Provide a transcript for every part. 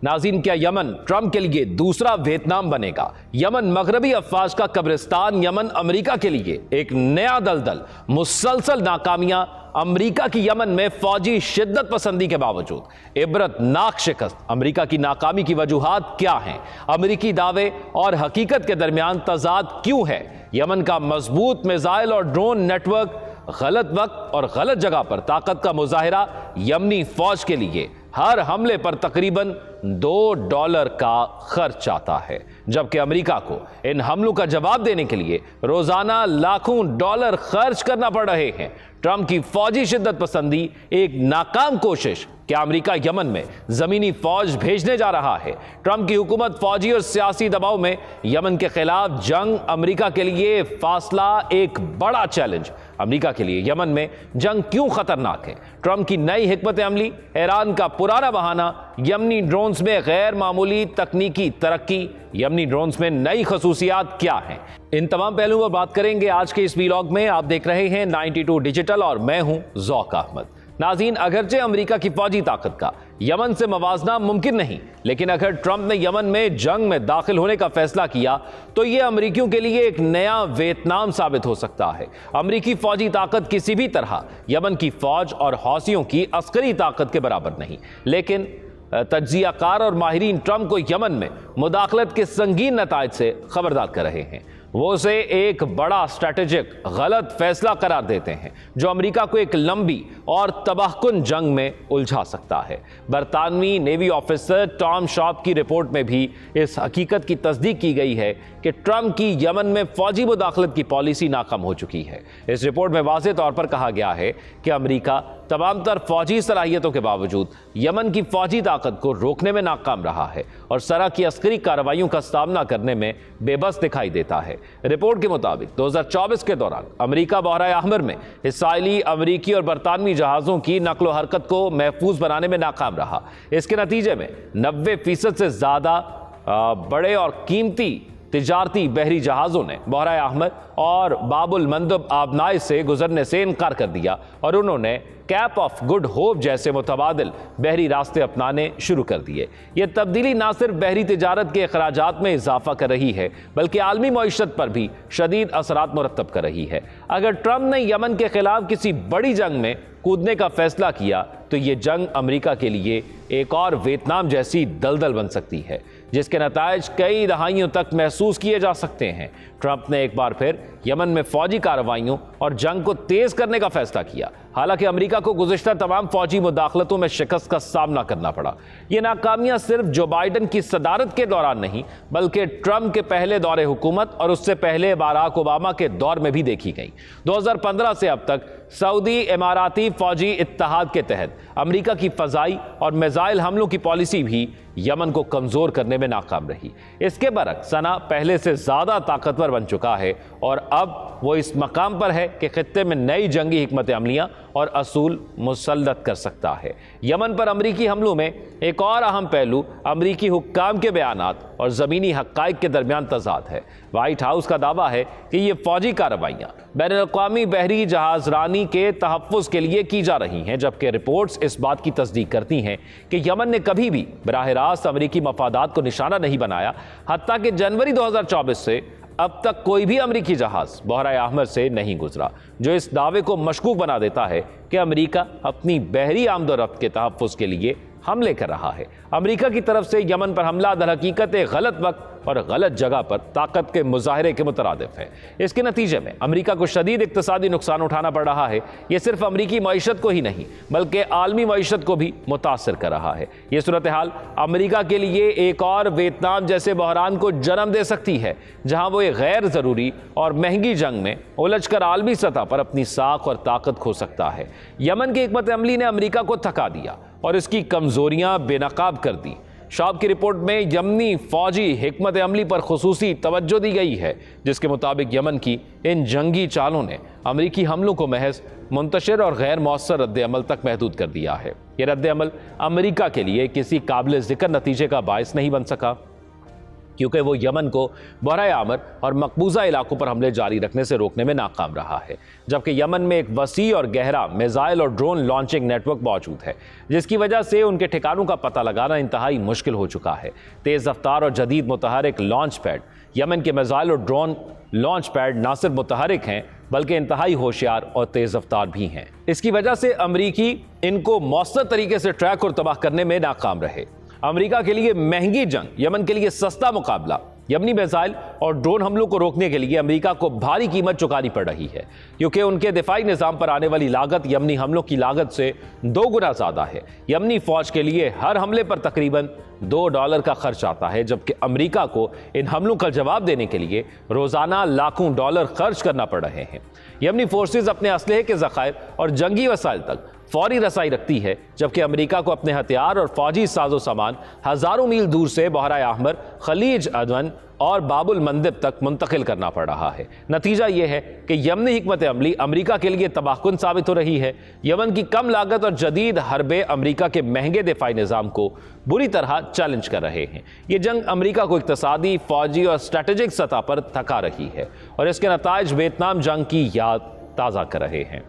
ناظرین، کیا یمن ٹرمپ کے لیے دوسرا ویتنام بنے گا؟ یمن مغربی افواج کا قبرستان، یمن امریکہ کے لیے ایک نیا دلدل۔ مسلسل ناکامیاں امریکہ کی یمن میں فوجی شدت پسندی کے باوجود، عبرت ناک شکست۔ امریکہ کی ناکامی کی وجوہات کیا ہیں؟ امریکی دعوے اور حقیقت کے درمیان تضاد کیوں ہے؟ یمن کا مضبوط میزائل اور ڈرون نیٹ ورک غلط وقت اور غلط جگہ پر طاقت کا مظاہرہ یمنی فوج کے لیے ہر حملے پر تقریباً $2 کا خرچ آتا ہے، جبکہ امریکہ کو ان حملوں کا جواب دینے کے لیے روزانہ لاکھوں ڈالر خرچ کرنا پڑ رہے ہیں۔ ٹرمپ کی فوجی شدت پسندی ایک ناکام کوشش۔ کیا امریکہ یمن میں زمینی فوج بھیجنے جا رہا ہے؟ ٹرمپ کی حکومت فوجی اور سیاسی دباؤ میں یمن کے خلاف جنگ۔ امریکہ کے لیے فاصلہ ایک بڑا چیلنج۔ امریکہ کے لیے یمن میں جنگ کیوں خطرناک ہے؟ ٹرمپ کی نئی حکمت عملی، ایران کا پرانا بہانہ، یمنی ڈرونز میں غیر معمولی تکنیکی ترقی، یمنی ڈرونز میں نئی خصوصیات کیا ہیں؟ ان تمام پہلوؤں پر بات کریں گے آج کے اس ویلاگ میں۔ آپ دیکھ رہے ہیں 92 ڈیجیٹل اور میں ہوں ذوق احمد۔ ناظرین، اگرچہ امریکہ کی فوجی طاقت کا یمن سے موازنہ ممکن نہیں، لیکن اگر ٹرمپ نے یمن میں جنگ میں داخل ہونے کا فیصلہ کیا تو یہ امریکیوں کے لیے ایک نیا ویتنام ثابت ہو سکتا ہے۔ امریکی فوجی طاقت کسی بھی طرح یمن کی فوج اور حوثیوں کی عسکری طاقت کے برابر نہیں، لیکن تجزیہ کار اور ماہرین ٹرمپ کو یمن میں مداخلت کے سنگین نتائج سے خبردار کر رہے ہیں۔ وہ اسے ایک بڑا اسٹریٹجک غلط فیصلہ قرار دیتے ہیں جو امریکہ کو ایک لمبی اور تباہ کن جنگ میں الجھا سکتا ہے۔ برطانوی نیوی آفیسر ٹام شارپ کی رپورٹ میں بھی اس حقیقت کی تصدیق کی گئی ہے کہ ٹرمپ کی یمن میں فوجی مداخلت کی پالیسی ناکام ہو چکی ہے۔ اس رپورٹ میں واضح طور پر کہا گیا ہے کہ امریکہ تمام تر فوجی صلاحیتوں کے باوجود یمن کی فوجی طاقت کو روکنے میں ناکام رہا ہے اور سرحد کی عسکری کارروائیوں کا سامنا کرنے میں بے بس دکھائی دیتا ہے۔ رپورٹ کے مطابق 2024 کے دوران امریکہ بحرہ احمر میں اسرائیلی، امریکی اور برطانوی جہازوں کی نقل و حرکت کو محفوظ بنانے میں ناکام رہا۔ اس کے نتیجے میں 90% سے زیادہ بڑے اور قیمتی تجارتی بحری جہازوں نے بحرہ احمر اور باب المندب آبنائے سے گزرنے سے انکار کر دیا اور انہوں نے کیپ آف گڈ ہوپ جیسے متبادل بحری راستے اپنانے شروع کر دیے۔ یہ تبدیلی نہ صرف بحری تجارت کے اخراجات میں اضافہ کر رہی ہے بلکہ عالمی معیشت پر بھی شدید اثرات مرتب کر رہی ہے۔ اگر ٹرمپ نے یمن کے خلاف کسی بڑی جنگ میں کودنے کا فیصلہ کیا تو یہ جنگ امریکہ کے لیے ایک اور ویتنام جیسی دلدل بن سکتی ہے جس کے نتائج کئی دہائیوں تک محسوس کیے جا سکتے ہیں۔ ٹرمپ نے ایک بار پھر یمن میں فوجی کارروائیوں اور جنگ کو تیز کرنے کا فیصلہ کیا، حالانکہ امریکہ کو گزشتہ تمام فوجی مداخلتوں میں شکست کا سامنا کرنا پڑا۔ یہ ناکامیاں صرف جو بائیڈن کی صدارت کے دوران نہیں بلکہ ٹرمپ کے پہلے دور حکومت اور اس سے پہلے باراک اوباما کے دور میں بھی دیکھی گئیں۔ 2015 سے اب تک سعودی اماراتی فوجی اتحاد کے تحت امریکہ کی فضائی اور میزائل حملوں کی پالیسی بھی یمن کو کمزور کرنے میں ناکام رہی۔ اس کے برعکس صنع پہلے سے زیادہ طاقتور بن چکا ہے اور اب وہ اس مقام پر ہے کہ خطے میں نئی جنگی حکمت عملیاں اور اصول مسلط کر سکتا ہے۔ یمن پر امریکی حملوں میں ایک اور اہم پہلو امریکی حکام کے بیانات اور زمینی حقائق کے درمیان تضاد ہے۔ وائٹ ہاؤس کا دعویٰ ہے کہ یہ فوجی کارروائیاں بین الاقوامی بحری جہاز رانی کے تحفظ کے لیے کی جا رہی ہیں، جبکہ رپورٹس اس بات کی تصدیق کرتی ہیں کہ یمن نے کبھی بھی براہ راست امریکی مفادات کو نشانہ نہیں بنایا، حتیٰ کہ جنوری 2024 سے اب تک کوئی بھی امریکی جہاز بحرہ احمر سے نہیں گزرا، جو اس دعوے کو مشکوک بنا دیتا ہے کہ امریکہ اپنی بحری آمد و رفت کے تحفظ کے لیے حملے کر رہا ہے۔ امریکہ کی طرف سے یمن پر حملہ در حقیقت ایک غلط وقت اور غلط جگہ پر طاقت کے مظاہرے کے مترادف ہے۔ اس کے نتیجے میں امریکہ کو شدید اقتصادی نقصان اٹھانا پڑ رہا ہے۔ یہ صرف امریکی معیشت کو ہی نہیں بلکہ عالمی معیشت کو بھی متاثر کر رہا ہے۔ یہ صورتحال امریکہ کے لیے ایک اور ویتنام جیسے بحران کو جنم دے سکتی ہے، جہاں وہ ایک غیر ضروری اور مہنگی جنگ میں الجھ کر عالمی سطح پر اپنی ساکھ اور طاقت کھو سکتا ہے۔ یمن کی حکمت عملی نے امریکہ کو تھکا دیا اور اس کی کمزوریاں بے نقاب کر دی۔ شارپ کی رپورٹ میں یمنی فوجی حکمت عملی پر خصوصی توجہ دی گئی ہے، جس کے مطابق یمن کی ان جنگی چالوں نے امریکی حملوں کو محض منتشر اور غیر مؤثر رد عمل تک محدود کر دیا ہے۔ یہ رد عمل امریکہ کے لیے کسی قابل ذکر نتیجے کا باعث نہیں بن سکا۔ کیونکہ وہ یمن کو بحرۂ آمر اور مقبوضہ علاقوں پر حملے جاری رکھنے سے روکنے میں ناکام رہا ہے، جبکہ یمن میں ایک وسیع اور گہرا میزائل اور ڈرون لانچنگ نیٹ ورک موجود ہے، جس کی وجہ سے ان کے ٹھکانوں کا پتہ لگانا انتہائی مشکل ہو چکا ہے۔ تیز رفتار اور جدید متحرک لانچ پیڈ یمن کے میزائل اور ڈرون لانچ پیڈ نہ صرف متحرک ہیں بلکہ انتہائی ہوشیار اور تیز رفتار بھی ہیں۔ اس کی وجہ سے امریکی ان کو مؤثر طریقے سے ٹریک اور تباہ کرنے میں ناکام رہے۔ امریکہ کے لیے مہنگی جنگ، یمن کے لیے سستا مقابلہ۔ یمنی میزائل اور ڈرون حملوں کو روکنے کے لیے امریکہ کو بھاری قیمت چکانی پڑ رہی ہے، کیونکہ ان کے دفاعی نظام پر آنے والی لاگت یمنی حملوں کی لاگت سے 2 گنا زیادہ ہے۔ یمنی فوج کے لیے ہر حملے پر تقریباً $2 کا خرچ آتا ہے، جبکہ امریکہ کو ان حملوں کا جواب دینے کے لیے روزانہ لاکھوں ڈالر خرچ کرنا پڑ رہے ہیں۔ یمنی فورسز اپنے اسلحے کے ذخائر اور جنگی وسائل تک فوری رسائی رکھتی ہے، جبکہ امریکہ کو اپنے ہتھیار اور فوجی ساز و سامان ہزاروں میل دور سے بحرۂ احمر، خلیج عدن اور باب المندب تک منتقل کرنا پڑ رہا ہے۔ نتیجہ یہ ہے کہ یمنی حکمت عملی امریکہ کے لیے تباہ کن ثابت ہو رہی ہے۔ یمن کی کم لاگت اور جدید حربے امریکہ کے مہنگے دفاعی نظام کو بری طرح چیلنج کر رہے ہیں۔ یہ جنگ امریکہ کو اقتصادی، فوجی اور اسٹریٹجک سطح پر تھکا رہی ہے اور اس کے نتائج ویتنام جنگ کی یاد تازہ کر رہے ہیں۔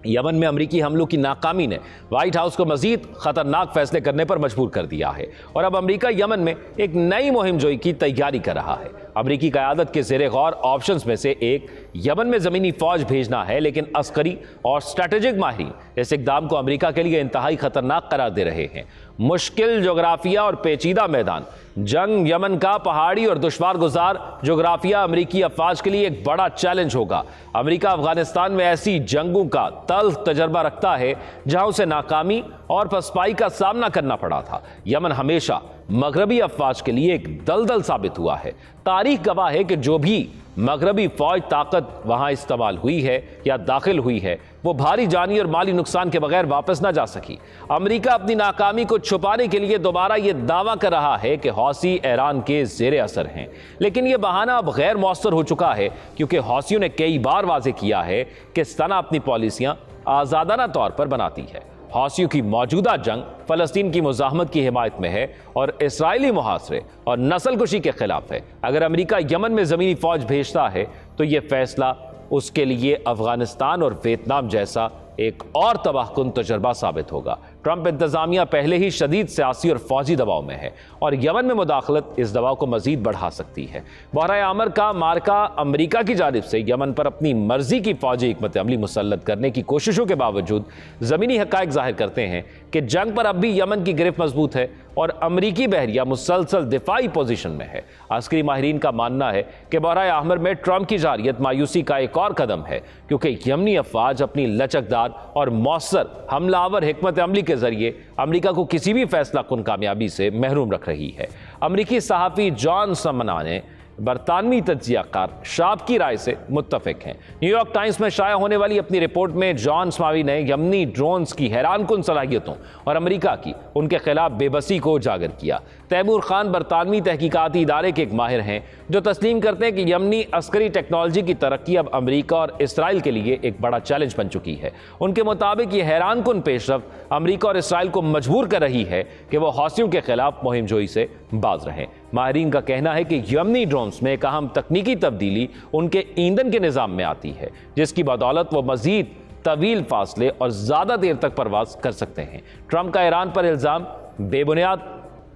یمن میں امریکی حملوں کی ناکامی نے وائٹ ہاؤس کو مزید خطرناک فیصلے کرنے پر مجبور کر دیا ہے اور اب امریکہ یمن میں ایک نئی مہم جوئی کی تیاری کر رہا ہے۔ امریکی قیادت کے زیر غور آپشنز میں سے ایک یمن میں زمینی فوج بھیجنا ہے، لیکن عسکری اور اسٹریٹجک ماہرین اس اقدام کو امریکہ کے لیے انتہائی خطرناک قرار دے رہے ہیں۔ مشکل جغرافیہ اور پیچیدہ میدان جنگ، یمن کا پہاڑی اور دشوار گزار جغرافیہ امریکی افواج کے لیے ایک بڑا چیلنج ہوگا۔ امریکہ افغانستان میں ایسی جنگوں کا تلخ تجربہ رکھتا ہے جہاں اسے ناکامی اور پسپائی کا سامنا کرنا پڑا تھا۔ یمن ہمیشہ مغربی افواج کے لیے ایک دلدل ثابت ہوا ہے۔ تاریخ گواہ ہے کہ جو بھی مغربی فوج طاقت وہاں استعمال ہوئی ہے یا داخل ہوئی ہے، وہ بھاری جانی اور مالی نقصان کے بغیر واپس نہ جا سکی۔ امریکہ اپنی ناکامی کو چھپانے کے لیے دوبارہ یہ دعویٰ کر رہا ہے کہ حوثی ایران کے زیر اثر ہیں، لیکن یہ بہانہ اب غیر مؤثر ہو چکا ہے، کیونکہ حوثیوں نے کئی بار واضح کیا ہے کہ سنا اپنی پالیسیاں آزادانہ طور پر بناتی ہے۔ حوثیوں کی موجودہ جنگ فلسطین کی مزاحمت کی حمایت میں ہے اور اسرائیلی محاصرے اور نسل کشی کے خلاف ہے۔ اگر امریکہ یمن میں زمینی فوج بھیجتا ہے تو یہ فیصلہ اس کے لیے افغانستان اور ویتنام جیسا ایک اور تباہ کن تجربہ ثابت ہوگا۔ ٹرمپ انتظامیہ پہلے ہی شدید سیاسی اور فوجی دباؤ میں ہے اور یمن میں مداخلت اس دباؤ کو مزید بڑھا سکتی ہے۔ بحرۂ آمر کا مارکا امریکہ کی جانب سے یمن پر اپنی مرضی کی فوجی حکمت عملی مسلط کرنے کی کوششوں کے باوجود زمینی حقائق ظاہر کرتے ہیں کہ جنگ پر اب بھی یمن کی گرفت مضبوط ہے اور امریکی بحریہ مسلسل دفاعی پوزیشن میں ہے۔ عسکری ماہرین کا ماننا ہے کہ بحرۂ احمر میں ٹرمپ کی جارحیت مایوسی کا ایک اور قدم ہے، کیونکہ یمنی افواج اپنی لچکدار اور مؤثر حملہ آور حکمت عملی کے ذریعے امریکہ کو کسی بھی فیصلہ کن کامیابی سے محروم رکھ رہی ہے۔ امریکی صحافی جان سمنا نے برطانوی تجزیہ کار شاب کی رائے سے متفق ہیں۔ نیو یارک ٹائمز میں شائع ہونے والی اپنی رپورٹ میں جان سماوی نے یمنی ڈرونز کی حیران کن صلاحیتوں اور امریکہ کی ان کے خلاف بے بسی کو اجاگر کیا۔ تیمور خان برطانوی تحقیقاتی ادارے کے ایک ماہر ہیں جو تسلیم کرتے ہیں کہ یمنی عسکری ٹیکنالوجی کی ترقی اب امریکہ اور اسرائیل کے لیے ایک بڑا چیلنج بن چکی ہے۔ ان کے مطابق یہ حیران کن پیش رفت امریکہ اور اسرائیل کو مجبور کر رہی ہے کہ وہ حوثیوں کے خلاف مہم جوئی سے باز رہیں۔ ماہرین کا کہنا ہے کہ یمنی ڈرونز میں ایک اہم تکنیکی تبدیلی ان کے ایندھن کے نظام میں آتی ہے، جس کی بدولت وہ مزید طویل فاصلے اور زیادہ دیر تک پرواز کر سکتے ہیں۔ ٹرمپ کا ایران پر الزام بے بنیاد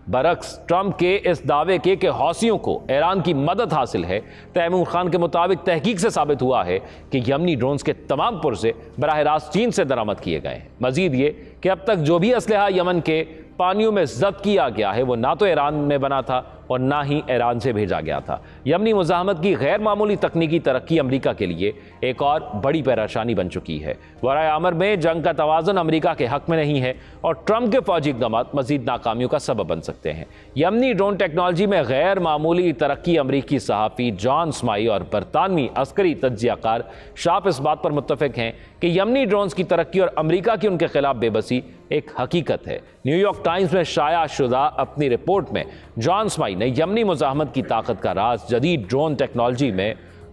برعکس ٹرمپ کے اس دعوے کے کہ حوثیوں کو ایران کی مدد حاصل ہے، تیمور خان کے مطابق تحقیق سے ثابت ہوا ہے کہ یمنی ڈرونز کے تمام پرزے براہ راست چین سے درآمد کیے گئے ہیں۔ مزید یہ کہ اب تک جو بھی اسلحہ یمن کے پانیوں میں ضبط کیا گیا ہے وہ نہ تو ایران میں بنا تھا اور نہ ہی ایران سے بھیجا گیا تھا۔ یمنی مزاحمت کی غیر معمولی تکنیکی ترقی امریکہ کے لیے ایک اور بڑی پریشانی بن چکی ہے۔ بحرۂ آمر میں جنگ کا توازن امریکہ کے حق میں نہیں ہے اور ٹرمپ کے فوجی اقدامات مزید ناکامیوں کا سبب بن سکتے ہیں۔ یمنی ڈرون ٹیکنالوجی میں غیر معمولی ترقی امریکی صحافی جان سمائی اور برطانوی عسکری تجزیہ کار شاپ اس بات پر متفق ہیں کہ یمنی ڈرونز کی ترقی اور امریکہ کی ان کے خلاف بے بسی ایک حقیقت ہے۔ نیو یارک ٹائمز میں شائع شدہ اپنی رپورٹ میں جان سمائی نے یمنی مزاحمت کی طاقت کا راز جدید ڈرون ٹیکنالوجی میں